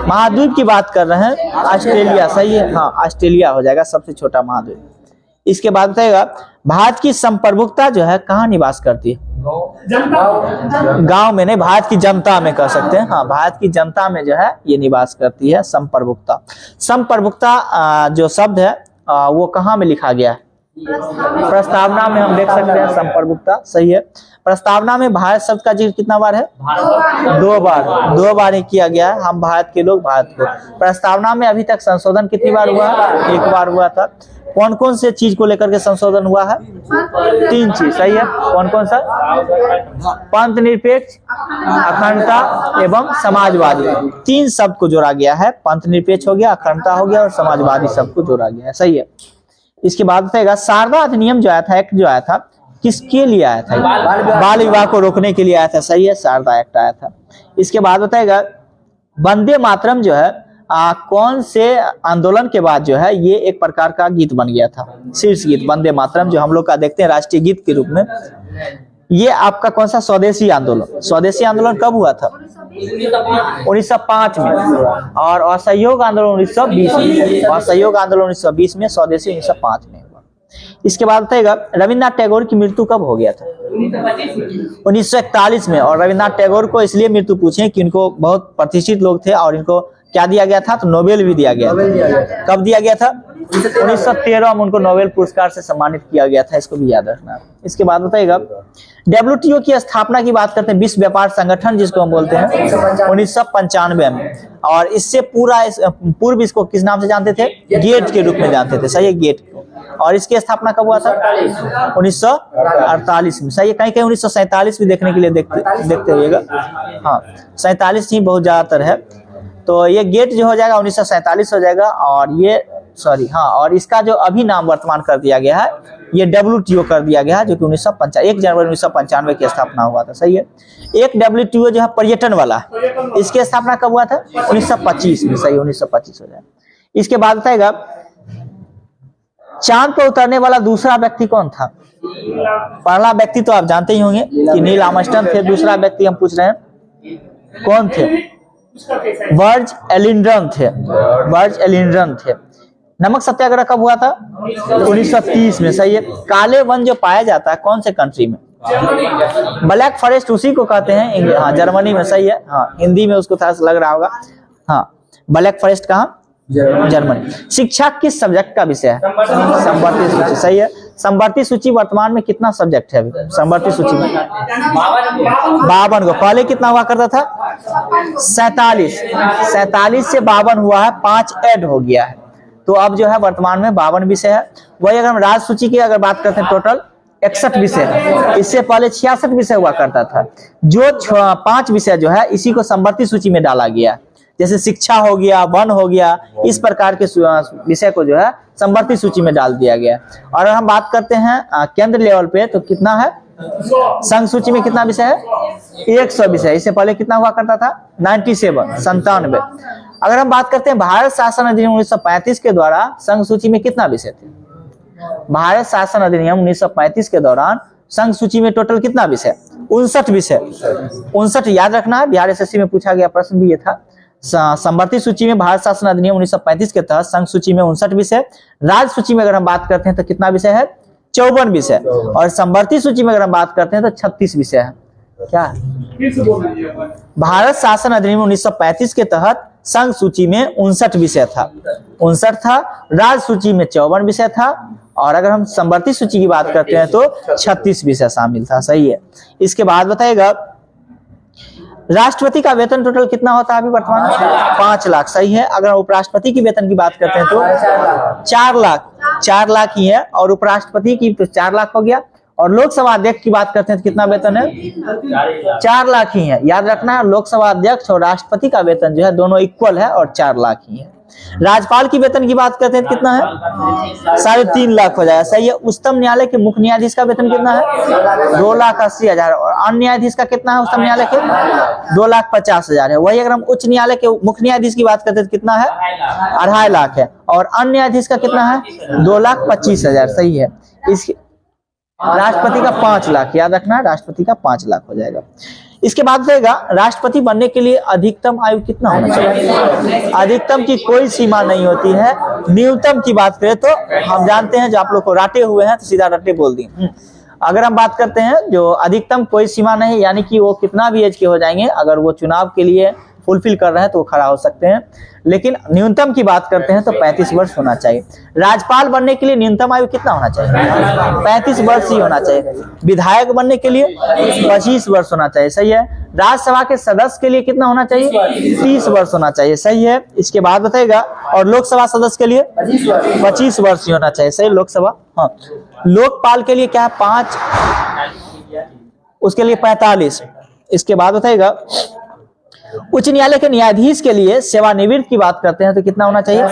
महाद्वीप की बात कर रहे हैं, ऑस्ट्रेलिया, सही है। हाँ, ऑस्ट्रेलिया हो जाएगा सबसे छोटा महाद्वीप। इसके बाद बताएगा, भारत की संप्रभुता जो है कहाँ निवास करती है? गांव में नहीं, भारत की जनता में कह सकते हैं। हाँ, भारत की जनता में जो है ये निवास करती है संप्रभुता। संप्रभुता जो शब्द है वो कहाँ में लिखा गया है? प्रस्तावना में हम देख सकते हैं संप्रभुता, सही है। प्रस्तावना में भारत शब्द का जिक्र कितना बार है? 2 बार ही किया गया है। हम भारत के लोग भारत को। प्रस्तावना में अभी तक संशोधन कितनी बार हुआ है? 1 बार हुआ था। कौन कौन से चीज को लेकर के संशोधन हुआ है? 3 चीज, सही है। कौन कौन सा? पंथ निरपेक्ष, अखंडता एवं समाजवादी। 3 शब्द को जोड़ा गया है। पंथ निरपेक्ष हो गया, अखंडता हो गया और समाजवादी शब्द को जोड़ा गया है, सही है। इसके बाद बताएगा, शारदा अधिनियम जो आया था, एक्ट जो आया था, किसके लिए आया था? बाल विवाह को रोकने के लिए आया था, सही है, शारदा एक्ट आया था। इसके बाद बताएगा, वंदे मातरम जो है कौन से आंदोलन के बाद जो है ये एक प्रकार का गीत बन गया था? शीर्ष गीत वंदे मातरम जो हम लोग का देखते हैं राष्ट्रीय गीत के रूप में। ये आपका कौन सा? स्वदेशी आंदोलन। स्वदेशी आंदोलन कब हुआ था? 1905 में। और असहयोग आंदोलन 1920 में। असहयोग आंदोलन 1920 में, स्वदेशी 1905 में हुआ। इसके बाद बताएगा, रविन्द्रनाथ टैगोर की मृत्यु कब हो गया था? 1941 में। और रविन्द्रनाथ टैगोर को इसलिए मृत्यु पूछे कि इनको बहुत प्रतिष्ठित लोग थे और इनको क्या दिया गया था, तो नोबेल भी दिया गया था। कब दिया गया था? 1913 में उनको नोबेल पुरस्कार से सम्मानित किया गया था, इसको भी याद रखना। इसके बाद बताइएगा WTO की स्थापना की बात करते हैं, विश्व व्यापार संगठन जिसको हम बोलते हैं, 1995 में। और इससे पूर्व इसको किस नाम से जानते थे? गेट के रूप में जानते थे, सही है, गेट। और इसकी स्थापना कब हुआ था? 1948 में, सही है। कहीं कहीं 1947 भी देखने के लिए देखते हुएगा, हाँ 47 ही बहुत ज्यादातर है। तो ये गेट जो हो जाएगा 1947 हो जाएगा। और ये और इसका जो अभी नाम वर्तमान कर दिया गया है, ये WTO कर दिया गया है, जो कि 1 जनवरी 1995 की स्थापना हुआ था, सही है। एक WTO जो है पर्यटन वाला, इसकी स्थापना कब हुआ था? 1925 में, सही, 1925 हो जाएगा। इसके बाद बताएगा चांद पर उतरने वाला दूसरा व्यक्ति कौन था? पहला व्यक्ति तो आप जानते ही होंगे कि नील आर्मस्ट्रांग थे। दूसरा व्यक्ति हम पूछ रहे हैं कौन थे? बर्ज एलिंडन थे, बर्ज एलिंडन थे। नमक सत्याग्रह कब हुआ था? 1930 में, सही है। काले वन जो पाया जाता है कौन से कंट्री में? ब्लैक फॉरेस्ट उसी को कहते हैं, हाँ जर्मनी में, सही है। हाँ हिंदी में उसको थोड़ा सा लग रहा होगा, हाँ ब्लैक फॉरेस्ट कहाँ? जर्मनी। शिक्षा किस सब्जेक्ट का विषय है? समवर्ती सूची, सही है। समवर्ती सूची वर्तमान में कितना सब्जेक्ट है? अभी समवर्ती सूची में 52 को, पहले कितना हुआ करता था? 47 से 52 हुआ है, 5 ऐड हो गया है। तो अब जो है वर्तमान में 52 विषय है। वही अगर हम राज्य सूची की अगर बात करते हैं, टोटल 61 विषय है। इससे पहले 66 विषय हुआ करता था। जो 5 विषय जो है इसी को समवर्ती सूची में डाला गया, जैसे शिक्षा हो गया, वन हो गया, इस प्रकार के विषय को जो है समवर्ती सूची में डाल दिया गया। और अगर हम बात करते हैं केंद्र लेवल पे, तो कितना है? संघ सूची में कितना विषय है? 100 विषय। इससे पहले कितना हुआ करता था? 97। अगर हम बात करते हैं भारत शासन अधिनियम 1935 के द्वारा संघ सूची में कितना विषय थे? भारत शासन अधिनियम 1935 के दौरान संघ सूची में टोटल कितना विषय? 59 विषय। 59 याद रखना है, बिहार SSC में पूछा गया प्रश्न भी ये था। समवर्ती सूची में भारत शासन अधिनियम 1935 के तहत संघ सूची में 59 विषय। राज्य सूची में अगर हम बात करते हैं तो कितना विषय है? 54 विषय। और समवर्ती सूची में अगर हम बात करते हैं तो 36 विषय है। क्या है? भारत शासन अधिनियम 1935 के तहत संघ सूची में 59 विषय था, 59 था। राज्य सूची में 54 विषय था। और अगर हम समवर्ती सूची की बात करते हैं तो 36 विषय शामिल था, सही है। इसके बाद बताएगा राष्ट्रपति का वेतन टोटल कितना होता है अभी वर्तमान में? 5 लाख, सही है। अगर उपराष्ट्रपति की वेतन की बात करते हैं तो 4 लाख ही है। और उपराष्ट्रपति की तो 4 लाख हो गया। और लोकसभा अध्यक्ष की बात करते हैं तो कितना वेतन है? 4 लाख ही है, याद रखना है। लोकसभा अध्यक्ष और राष्ट्रपति का वेतन जो है दोनों इक्वल है और 4 लाख ही है। राज्यपाल की वेतन की बात करते हैं तो कितना है? 3.5 लाख हो जाएगा, सही है। उच्चतम न्यायालय के मुख्य न्यायाधीश का वेतन कितना है? 2,80,000। और अन्य न्यायाधीश का कितना है उच्चतम न्यायालय के? 2,50,000 है। वही अगर हम उच्च न्यायालय के मुख्य न्यायाधीश की बात करते हैं तो कितना है? 2.5 लाख है। और अन्य न्यायाधीश का कितना है? 2,25,000, सही है। इसके राष्ट्रपति का 5 लाख, याद रखना, राष्ट्रपति का 5 लाख हो जाएगा। इसके बाद रहेगा राष्ट्रपति बनने के लिए अधिकतम आयु कितना होना चाहिए? अधिकतम की कोई सीमा नहीं होती है। न्यूनतम की बात करें तो हम जानते हैं, जो आप लोग को राटे हुए हैं तो सीधा रट्टे बोल दिए। अगर हम बात करते हैं जो अधिकतम कोई सीमा नहीं, यानी कि वो कितना भी एज के हो जाएंगे, अगर वो चुनाव के लिए फुलफिल कर रहे हैं तो वो खड़ा हो सकते हैं। लेकिन न्यूनतम की बात करते हैं तो 35 वर्ष होना चाहिए। राज्यपाल बनने के लिए न्यूनतम आयु कितना होना चाहिए? 35 वर्ष ही होना चाहिए। विधायक बनने के लिए 25 वर्ष होना चाहिए, सही है। राज्यसभा के सदस्य के लिए कितना होना चाहिए? 30 वर्ष होना चाहिए, सही है। इसके बाद बताएगा और लोकसभा सदस्य के लिए 25 वर्ष ही होना चाहिए, सही। लोकसभा, हाँ। लोकपाल के लिए क्या है? 5, उसके लिए 45। इसके बाद बताएगा उच्च न्यायालय के न्यायाधीश के लिए सेवानिवृत्त की बात करते हैं तो कितना होना चाहिए?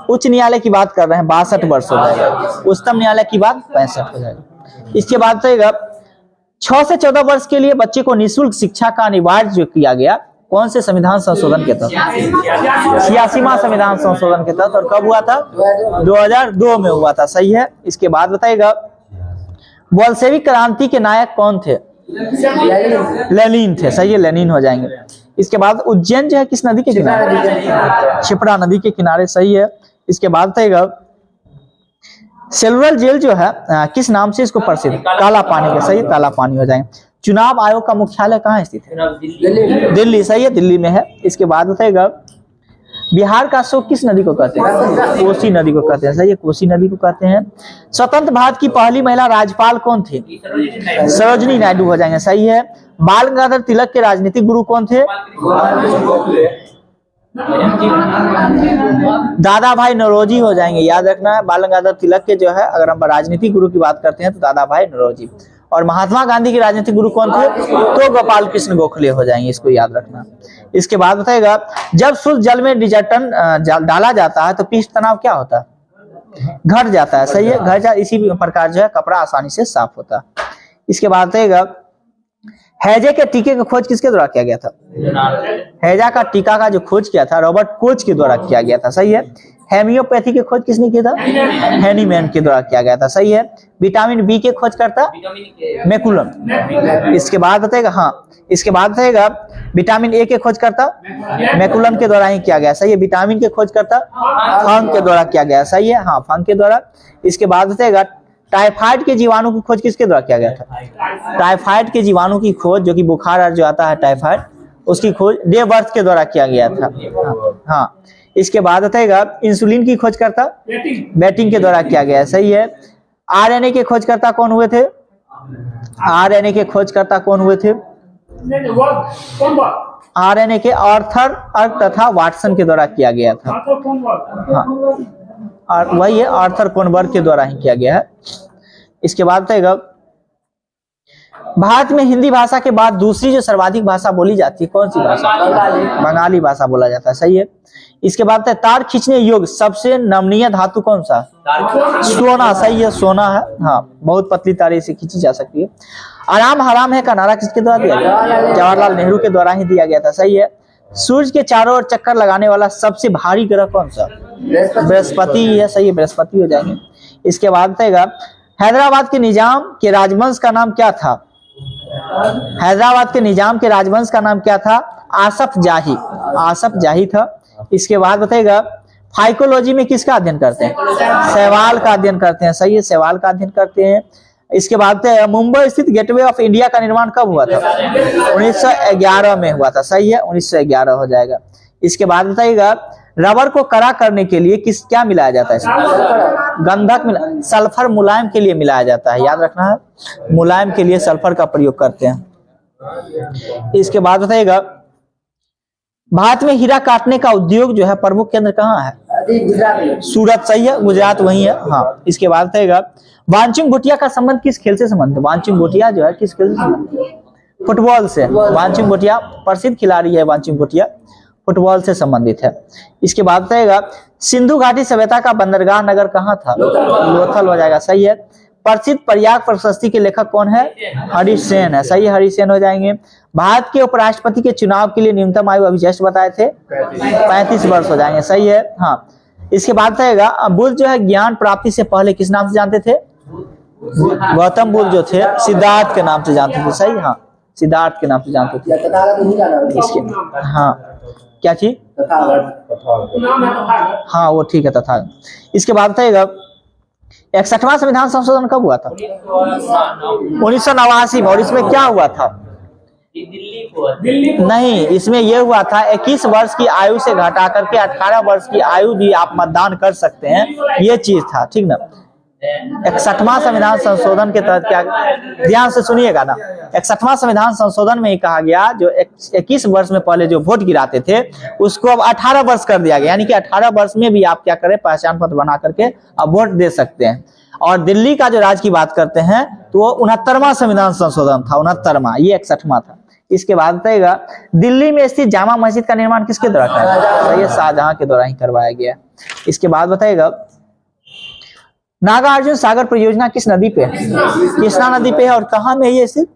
उच्च न्यायालय की बात कर रहे हैं 62 वर्ष हो जाएगा। उच्चतम न्यायालय की बात 65 हो जाएगा। इसके बाद बताएगा 6 से 14 वर्ष के लिए बच्चे को निःशुल्क शिक्षा का अनिवार्य जो किया गया, कौन से संविधान संशोधन के तहत? 86वां संविधान संशोधन के तहत। और कब हुआ था? 2002 में हुआ था, सही है। इसके बाद बताएगा बोल्शेविक क्रांति के नायक कौन थे? लेनिन थे, सही है, लेनिन हो जाएंगे। इसके बाद उज्जैन जो है किस नदी के किनारे? क्षिप्रा नदी के किनारे, सही है। इसके बाद बताएगा सेलुलर जेल जो है किस नाम से इसको प्रसिद्ध? काला पानी के, सही, काला पानी हो जाएंगे। चुनाव आयोग का मुख्यालय कहाँ स्थित है? दिल्ली, सही है, दिल्ली में है। इसके बाद बताएगा बिहार का अशोक किस नदी को कहते हैं? कोसी नदी को कहते हैं। सही है, कोसी नदी को कहते हैं। स्वतंत्र भारत की पहली महिला राज्यपाल कौन थी? सरोजिनी नायडू हो जाएंगे। सही है। बाल गंगाधर तिलक के राजनीतिक गुरु कौन थे? दादा भाई नौरोजी हो जाएंगे। याद रखना है, बाल गंगाधर तिलक के जो है अगर हम राजनीतिक गुरु की बात करते हैं तो दादा भाई नौरोजी। और महात्मा गांधी के राजनीतिक गुरु कौन थे? तो गोपाल कृष्ण गोखले हो जाएंगे। इसको याद रखना। इसके बाद बताएगा, जब शुद्ध जल में डिटर्जेंट डाला जाता है तो पृष्ठ तनाव क्या होता है? घट जाता है। सही है, घट जाता। इसी प्रकार जो है कपड़ा आसानी से साफ होता है। इसके बाद बताएगा, हैजे के टीके की खोज किसके द्वारा किया गया था? हैजा का टीका का जो खोज किया था रॉबर्ट कोच के द्वारा किया गया था। सही है। हेमियोपैथी की खोज किसने किया था? हैनीमैन के द्वारा किया गया था। सही है। विटामिन बी के खोज करता मैकुलम। इसके बाद बताएगा, हाँ इसके बाद बताएगा, विटामिन ए के खोज करता मैकुलम के द्वारा ही किया गया। सही है। विटामिन के खोज करता फंक के द्वारा किया गया। सही है, हाँ फंक के द्वारा। इसके बाद बताएगा, टाइफाइड के जीवाणु की खोज किसके द्वारा किया गया था? टाइफाइड के जीवाणु की खोज, जो कि बुखार जो आता है टाइफाइड, उसकी खोज डे बर्थ के द्वारा किया गया था। हाँ। इसके बाद बताएगा, इंसुलिन की खोज करता बेटिंग के द्वारा किया गया। सही है। आरएनए के खोजकर्ता कौन हुए थे? आरएनए के खोजकर्ता कौन हुए थे? आरएनए के आर्थर अर्क तथा वाटसन के द्वारा किया गया था। हाँ, और वही है, आर्थर कोनबर्ग के द्वारा ही किया गया है। इसके बाद बताएगा, भारत में हिंदी भाषा के बाद दूसरी जो सर्वाधिक भाषा बोली जाती है कौन सी भाषा? बंगाली भाषा बोला जाता है। सही है। इसके बाद तार खींचने योग्य सबसे नमनीय धातु कौन सा? सोना। सही है, सोना है। हाँ, बहुत पतली तारे से खींची जा सकती है। आराम हराम है का नारा किसके द्वारा दिया गया? जवाहरलाल नेहरू के द्वारा ही दिया गया था। सही है। सूर्य के चारों ओर चक्कर लगाने वाला सबसे भारी ग्रह कौन सा? बृहस्पति है। सही है, बृहस्पति हो जाएंगे। इसके बाद बताएगा, हैदराबाद के निजाम के राजवंश का नाम क्या था? हैदराबाद के निजाम के राजवंश का नाम क्या था? आसफ जाही। आसफ जाही था। इसके बाद बताएगा, फाइकोलॉजी में किसका अध्ययन करते हैं? सवाल का अध्ययन करते हैं। सही है, सवाल का अध्ययन करते हैं। इसके बाद मुंबई स्थित गेटवे ऑफ इंडिया का निर्माण कब हुआ था? 1911 में हुआ था। सही है, 1911 हो जाएगा। इसके बाद बताइएगा, रबर को कड़ा करने के लिए क्या मिलाया जाता है? गंधक सल्फर मुलायम के लिए मिलाया जाता है। याद रखना है, मुलायम के लिए सल्फर का प्रयोग करते हैं। इसके बाद बताइएगा, भारत में हीरा काटने का उद्योग जो है प्रमुख केंद्र कहाँ है? सूरत। सही है, गुजरात वही है। हाँ। इसके बाद बताइएगा, वांचिंग भूटिया का संबंध किस खेल से संबंध है? वांचिंग भूटिया जो है किस खेल से संबंध? फुटबॉल से। वांचिंग भूटिया प्रसिद्ध खिलाड़ी है। वांचिंग भूटिया फुटबॉल से संबंधित है। इसके बाद बताएगा, सिंधु घाटी सभ्यता का बंदरगाह नगर कहाँ था? लोथल हो जाएगा। सही है। प्रसिद्ध प्रयाग प्रशस्ति के लेखक कौन है? हरिसेन है। सही है, हरिसेन हो जाएंगे। भारत के उपराष्ट्रपति के चुनाव के लिए न्यूनतम आयु अभी जस्ट बताए थे 35 वर्ष हो जाएंगे। सही है। हाँ। इसके बाद बताएगा, बुद्ध जो है ज्ञान प्राप्ति से पहले किस नाम से जानते थे? गौतम बुद्ध जो थे सिद्धार्थ के नाम से जानते थे। सही। हाँ, सिद्धार्थ के नाम से जानते थे। इसके हाँ, क्या चीज? हाँ, वो ठीक है, तथा। इसके बाद बताएगा, 61वां संविधान संशोधन कब हुआ था? 1989 में। और इसमें क्या हुआ था? नहीं, इसमें यह हुआ था 21 वर्ष की आयु से घटा करके 18 वर्ष की आयु भी आप मतदान कर सकते हैं, ये चीज था। ठीक ना। 61वां संविधान संशोधन के तहत क्या, ध्यान से सुनिएगा ना, 61वां संविधान संशोधन में ही कहा गया, जो 21 वर्ष में पहले जो वोट गिराते थे उसको अब 18 वर्ष कर दिया गया। यानी कि 18 वर्ष में भी आप क्या करें, पहचान पत्र बना करके अब वोट दे सकते हैं। और दिल्ली का जो राज्य की बात करते हैं तो वो 69वां संविधान संशोधन था। 69वां, ये 61वां था। इसके बाद बताएगा, दिल्ली में स्थित जामा मस्जिद का निर्माण किसके द्वारा किया? ये शाहजहां के द्वारा ही करवाया गया। इसके बाद बताएगा, नागार्जुन सागर परियोजना किस नदी पे है? कृष्णा नदी पे है। और कहाँ में है ये स्थित?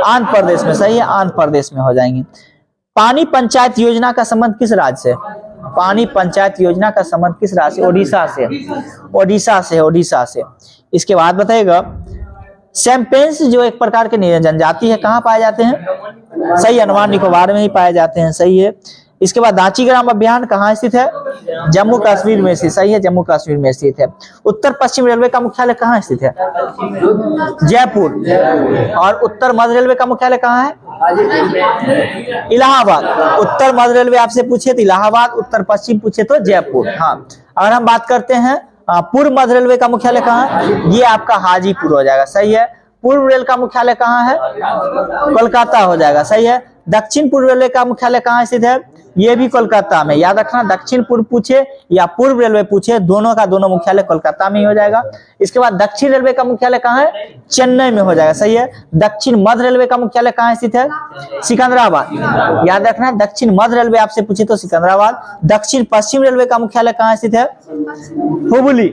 आंध्र प्रदेश में। सही है, आंध्र प्रदेश में हो जाएंगे। पानी पंचायत योजना का संबंध किस राज्य से? पानी पंचायत योजना का संबंध किस राज्य से? ओडिशा से। ओडिशा से, ओडिशा से। इसके बाद बताएगा, चैंपियंस जो एक प्रकार के जनजाति है कहाँ पाए जाते हैं? सही, अंडमान निकोबार में ही पाए जाते हैं। सही है। इसके बाद दाची ग्राम अभियान कहाँ स्थित है? जम्मू कश्मीर में स्थित, सही है, जम्मू कश्मीर में स्थित है। उत्तर पश्चिम रेलवे का मुख्यालय कहाँ स्थित है? जयपुर। और उत्तर मध्य रेलवे का मुख्यालय कहाँ है? इलाहाबाद। उत्तर मध्य रेलवे आपसे पूछे तो इलाहाबाद, उत्तर पश्चिम पूछे तो जयपुर। हाँ, अगर हम बात करते हैं पूर्व मध्य रेलवे का मुख्यालय कहाँ है? ये आपका हाजीपुर हो जाएगा, सही है। पूर्व रेल का मुख्यालय कहाँ है? कोलकाता हो जाएगा, सही है। दक्षिण पूर्व रेलवे का मुख्यालय कहाँ स्थित है? ये भी कोलकाता में। याद रखना, दक्षिण पूर्व पूछे या पूर्व रेलवे पूछे, दोनों का दोनों मुख्यालय कोलकाता में ही हो जाएगा। इसके बाद दक्षिण रेलवे का मुख्यालय कहाँ है? चेन्नई में हो जाएगा, सही है। दक्षिण मध्य रेलवे का मुख्यालय कहाँ स्थित है? सिकंदराबाद। याद रखना, दक्षिण मध्य रेलवे आपसे पूछे तो सिकंदराबाद। दक्षिण पश्चिम रेलवे का मुख्यालय कहाँ स्थित है? हुबली।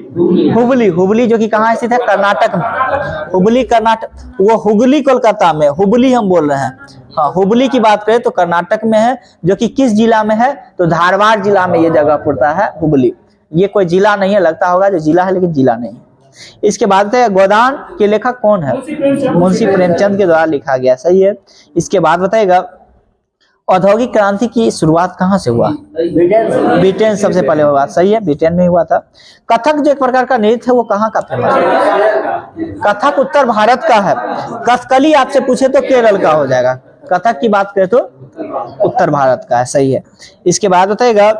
हुबली, हुबली जो कि कहाँ स्थित है? कर्नाटक में। हुबली कर्नाटक, वो हुगली कोलकाता में, हुबली हम बोल रहे हैं। हाँ, हुबली की बात करें तो कर्नाटक में है, जो कि किस जिला में है? तो धारवाड़ जिला में ये जगह पड़ता है, हुबली। ये कोई जिला नहीं है, लगता होगा जो जिला है लेकिन जिला नहीं। इसके बाद है गोदान के लेखक कौन है? मुंशी प्रेमचंद के द्वारा लिखा गया, सही है। इसके बाद बताएगा औद्योगिक क्रांति की शुरुआत कहाँ से हुआ? ब्रिटेन सबसे पहले हुआ, सही है, ब्रिटेन में हुआ था। कथक जो एक प्रकार का नृत्य है वो कहाँ का फेमस है? कथक उत्तर भारत का है। कथकली आपसे पूछे तो केरल का हो जाएगा। कथक की बात करें तो उत्तर भारत का है, सही है। इसके बाद बताएगा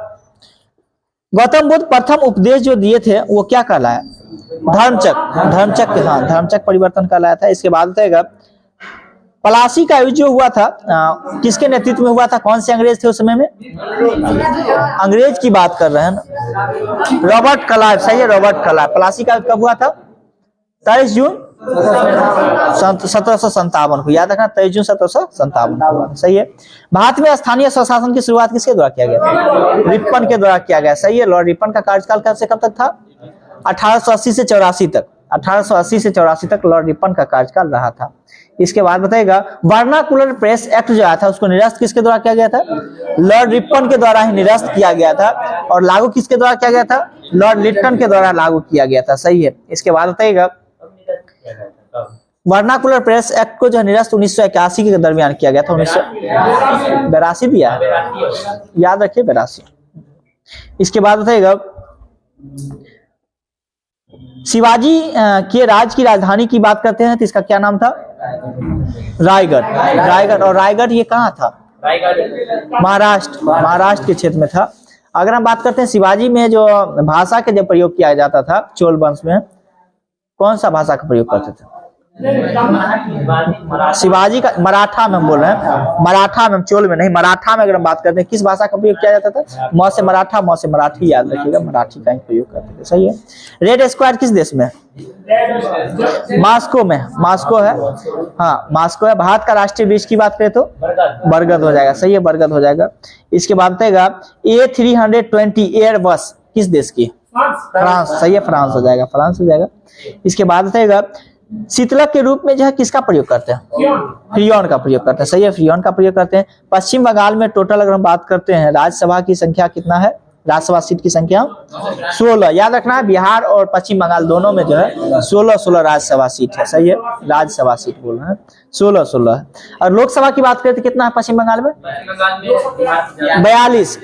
गौतम बुद्ध प्रथम उपदेश जो दिए थे वो क्या कहलाया? धर्मचक्र। धर्मचक्र, हाँ, धर्मचक्र परिवर्तन कहलाया था। इसके बाद बताएगा पलासी का युद्ध जो हुआ था किसके नेतृत्व में हुआ था? कौन से अंग्रेज थे उस समय में? अंग्रेज की बात कर रहे हैं ना, रॉबर्ट क्लाइव, सही है, रॉबर्ट क्लाइव। पलासी का कब हुआ था? 23 जून 1757 को। याद रखना, 23 जून 1757, सही है। भारत में स्थानीय स्वशासन की शुरुआत किसके द्वारा किया गया था? रिपन के द्वारा किया गया, सही है। लॉर्ड रिपन का कार्यकाल कब से कब तक था? 1880 से 84 तक। 1880 से 84 तक लॉर्ड रिपन का कार्यकाल रहा था। इसके बाद बताएगा वर्नाकुलर प्रेस एक्ट जो आया था उसको निरस्त किसके द्वारा किया गया था? लॉर्ड रिपन के द्वारा ही निरस्त किया गया था। और लागू किसके द्वारा किया गया था? लॉर्ड लिटन के द्वारा लागू किया गया था, सही है। इसके बाद बताइएगा वर्नाकुलर प्रेस एक्ट को जो निरस्त 1981 के दरमियान किया गया था। 1982 दिया है, याद रखिए, 82। इसके बाद बताइएगा शिवाजी के राज्य की राजधानी की बात करते हैं तो इसका क्या नाम था? रायगढ़। रायगढ़, और रायगढ़ ये कहाँ था? महाराष्ट्र, महाराष्ट्र के क्षेत्र में था। अगर हम बात करते हैं शिवाजी में जो भाषा के जब प्रयोग किया जाता था चोल वंश में, कौन सा भाषा का प्रयोग करते थे? शिवाजी का मराठा में हम बोल रहे हैं, मराठा में, चोल में नहीं, मराठा में अगर हम बात करते हैं किस भाषा का प्रयोग किया जाता था? म से मराठा, म से मराठी, याद रखिएगा, मराठी का ही प्रयोग करते थे, सही है। रेड स्क्वायर किस देश में? मास्को में, मास्को है, हाँ, मास्को है। भारत का राष्ट्रीय वृक्ष की बात करें तो बरगद हो जाएगा, सही है, बरगद हो जाएगा। इसके बाद बताएगा A320 एयर बस किस देश की? फ्रांस, सही है, फ्रांस हो जाएगा, फ्रांस हो जाएगा। इसके बाद बताएगा शीतलक के रूप में जो है किसका प्रयोग करते हैं? फ्रियोन का प्रयोग करते हैं, सही है, फ्रियोन का प्रयोग करते हैं। पश्चिम बंगाल में टोटल अगर हम बात करते हैं राज्यसभा की संख्या कितना है? राज्यसभा सीट की संख्या 16। याद रखना है, बिहार और पश्चिम बंगाल दोनों में जो है 16 राज्यसभा सीट है, सही है, राज्यसभा सीट बोल रहे हैं, 16 है। और लोकसभा की बात करें तो कितना है पश्चिम बंगाल में? 42।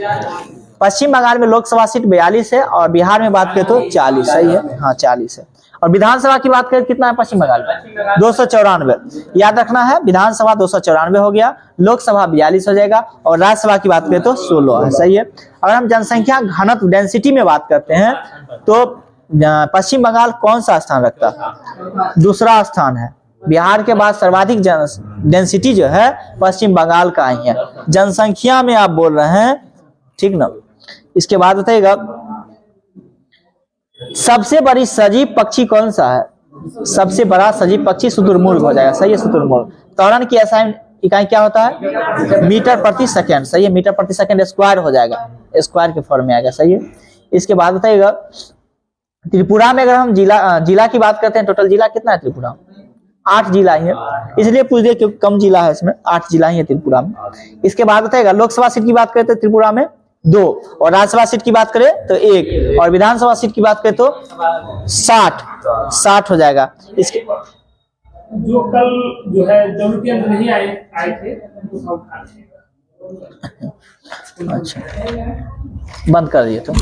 पश्चिम बंगाल में लोकसभा सीट 42 है और बिहार में बात करें तो 40, सही है, हाँ, 40 है। और विधानसभा की बात करें कितना है पश्चिम बंगाल में? 294। याद रखना है, विधानसभा 294 हो गया, लोकसभा 42 हो जाएगा, और राज्यसभा की बात करें तो 16 है, सही है। अगर हम जनसंख्या घनत्व डेंसिटी में बात करते हैं तो पश्चिम बंगाल कौन सा स्थान रखता है? दूसरा स्थान है। बिहार के बाद सर्वाधिक डेंसिटी जो है पश्चिम बंगाल का ही है, जनसंख्या में आप बोल रहे हैं, ठीक ना। इसके बाद बताइएगा सबसे बड़ी सजीव पक्षी कौन सा है? सबसे बड़ा सजीव पक्षी शुतुरमुर्ग हो जाएगा, सही है, शुतुरमुर्ग। त्वरण की एसआई इकाई क्या होता है? मीटर प्रति सेकंड, सही है, मीटर प्रति सेकंड स्क्वायर हो जाएगा, स्क्वायर के फॉर्म में आएगा, सही है। इसके बाद बताइएगा त्रिपुरा में अगर हम जिला की बात करते हैं, टोटल जिला कितना है त्रिपुरा? 8 जिला ही है, इसलिए पूछ दिए क्योंकि कम जिला है इसमें, 8 जिला ही है त्रिपुरा में। इसके बाद बताइएगा लोकसभा सीट की बात करते हैं त्रिपुरा में 2, और राज्यसभा सीट की बात करें तो 1, और विधानसभा सीट की बात करें तो 60 हो जाएगा। इसके जो कल जो है जरूरत नहीं आए थे, अच्छा, बंद कर दिए तो